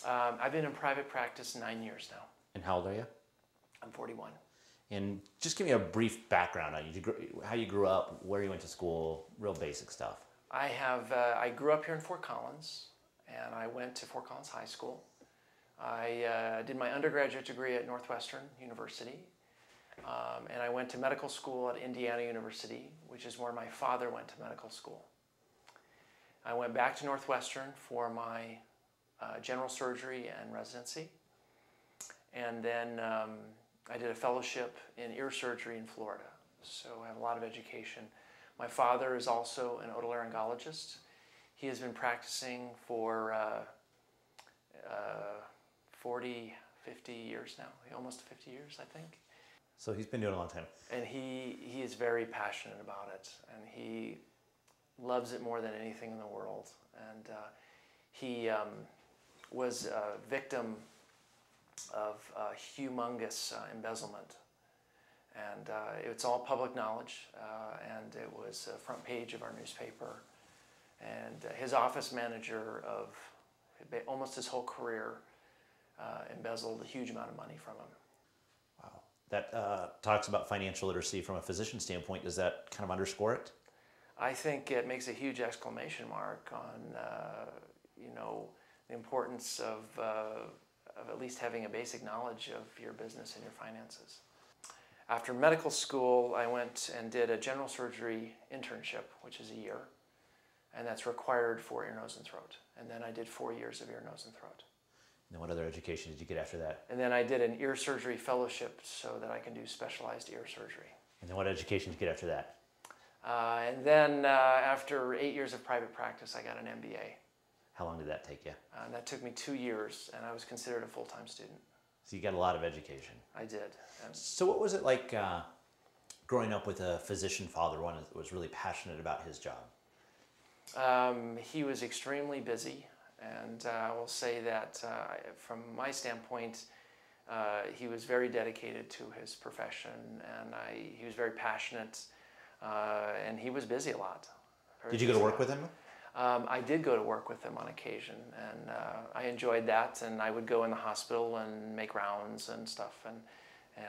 I've been in private practice 9 years now. And how old are you? I'm 41. And just give me a brief background on you, how you grew up, where you went to school, real basic stuff. I grew up here in Fort Collins, and I went to Fort Collins High School. I did my undergraduate degree at Northwestern University, and I went to medical school at Indiana University, which is where my father went to medical school. I went back to Northwestern for my general surgery and residency, and then I did a fellowship in ear surgery in Florida, so I have a lot of education. My father is also an otolaryngologist. He has been practicing for 40, 50 years now, almost 50 years, I think. So he's been doing it a long time. And he is very passionate about it, and he loves it more than anything in the world. And he was a victim of humongous embezzlement. And it's all public knowledge, and it was a front page of our newspaper. And his office manager of almost his whole career embezzled a huge amount of money from him. Wow. That talks about financial literacy from a physician standpoint. Does that kind of underscore it? I think it makes a huge exclamation mark on the importance of at least having a basic knowledge of your business and your finances. After medical school, I went and did a general surgery internship, which is a year, and that's required for ear, nose, and throat. And then I did 4 years of ear, nose, and throat. And then what other education did you get after that? And then I did an ear surgery fellowship so that I can do specialized ear surgery. And then what education did you get after that? And then after 8 years of private practice, I got an MBA. How long did that take you? That took me 2 years, and I was considered a full-time student. So you got a lot of education. I did. So what was it like growing up with a physician father, one that was really passionate about his job? He was extremely busy, and I will say that from my standpoint, he was very dedicated to his profession, and he was very passionate, and he was busy a lot. Did you go to work with him? I did go to work with him on occasion, and I enjoyed that, and I would go in the hospital and make rounds and stuff, and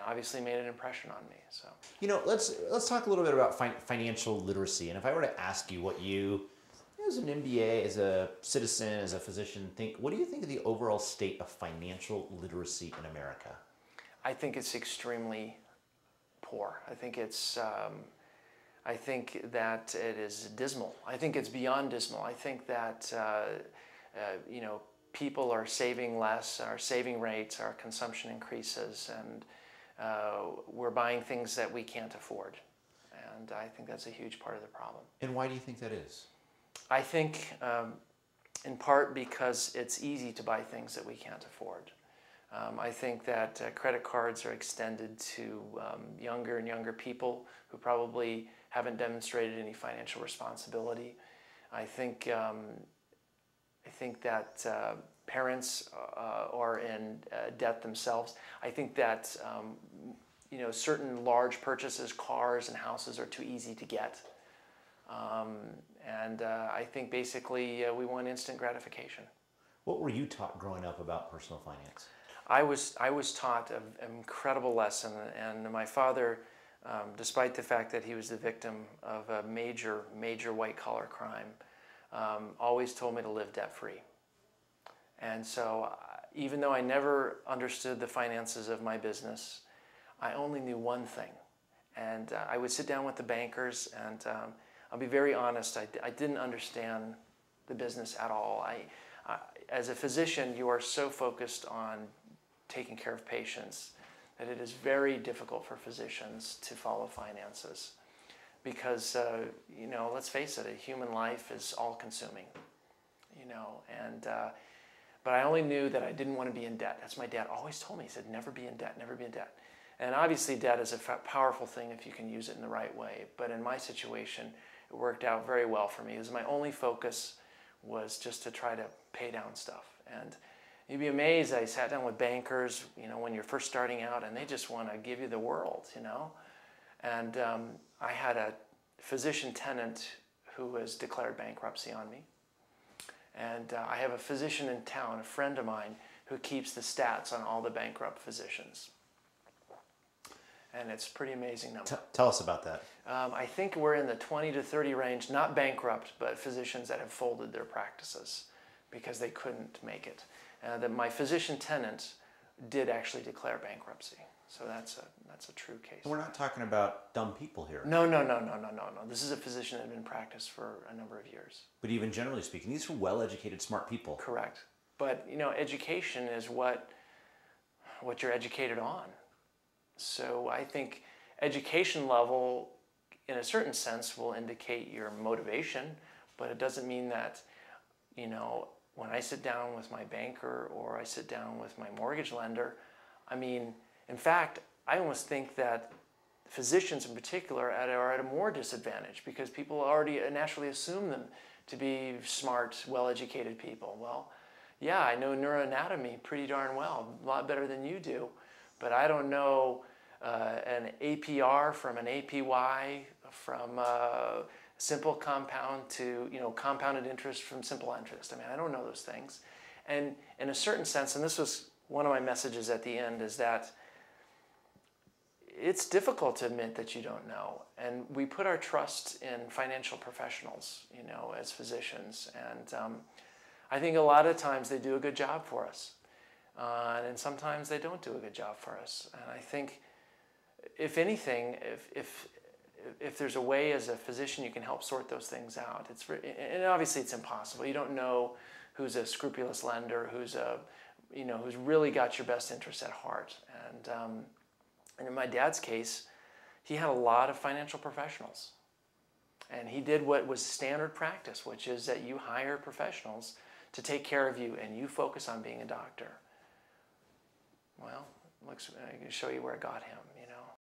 obviously made an impression on me. So, you know, let's talk a little bit about financial literacy. And if I were to ask you what you, as an MBA, as a citizen, as a physician, what do you think of the overall state of financial literacy in America? I think it's extremely poor. I think it's I think that it is dismal. I think it's beyond dismal. I think that people are saving less, our saving rates, our consumption increases, and we're buying things that we can't afford. And I think that's a huge part of the problem. And why do you think that is? I think in part because it's easy to buy things that we can't afford. I think that credit cards are extended to younger and younger people who probably haven't demonstrated any financial responsibility. I think that parents are in debt themselves. I think that certain large purchases, cars and houses, are too easy to get. And I think basically we want instant gratification. What were you taught growing up about personal finance? I was taught an incredible lesson, and my father, despite the fact that he was the victim of a major white-collar crime, always told me to live debt-free. And so even though I never understood the finances of my business, I only knew one thing. And I would sit down with the bankers, and I'll be very honest, I didn't understand the business at all. As a physician, you are so focused on taking care of patients that it is very difficult for physicians to follow finances, because let's face it, a human life is all-consuming, but I only knew that I didn't want to be in debt. That's my dad always told me. He said, never be in debt, never be in debt. And obviously debt is a powerful thing if you can use it in the right way, but in my situation it worked out very well for me. It was my only focus was just to try to pay down stuff. And you'd be amazed, I sat down with bankers, when you're first starting out, and they just want to give you the world, And I had a physician tenant who was declared bankruptcy on me. And I have a physician in town, a friend of mine, who keeps the stats on all the bankrupt physicians. And it's a pretty amazing number. Tell us about that. I think we're in the 20 to 30 range, not bankrupt, but physicians that have folded their practices because they couldn't make it. My physician tenant did actually declare bankruptcy. So that's a true case. We're not talking about dumb people here. No. This is a physician that had been in practice for a number of years. But even generally speaking, these are well-educated, smart people. Correct. But, education is what you're educated on. So I think education level, in a certain sense, will indicate your motivation, but it doesn't mean that, when I sit down with my banker or I sit down with my mortgage lender, in fact, I almost think that physicians in particular are at a more disadvantage because people already naturally assume them to be smart, well-educated people. Well, yeah, I know neuroanatomy pretty darn well, a lot better than you do, but I don't know an APR from an APY, from simple compound to compounded interest from simple interest. I don't know those things. And in a certain sense, and this was one of my messages at the end, is that it's difficult to admit that you don't know. And we put our trust in financial professionals, as physicians. And I think a lot of times they do a good job for us. And sometimes they don't do a good job for us. And I think, if anything, if there's a way as a physician you can help sort those things out, and obviously it's impossible. You don't know who's a scrupulous lender, who's really got your best interests at heart. And in my dad's case, he had a lot of financial professionals. And he did what was standard practice, which is that you hire professionals to take care of you and you focus on being a doctor. Well, I can show you where it got him,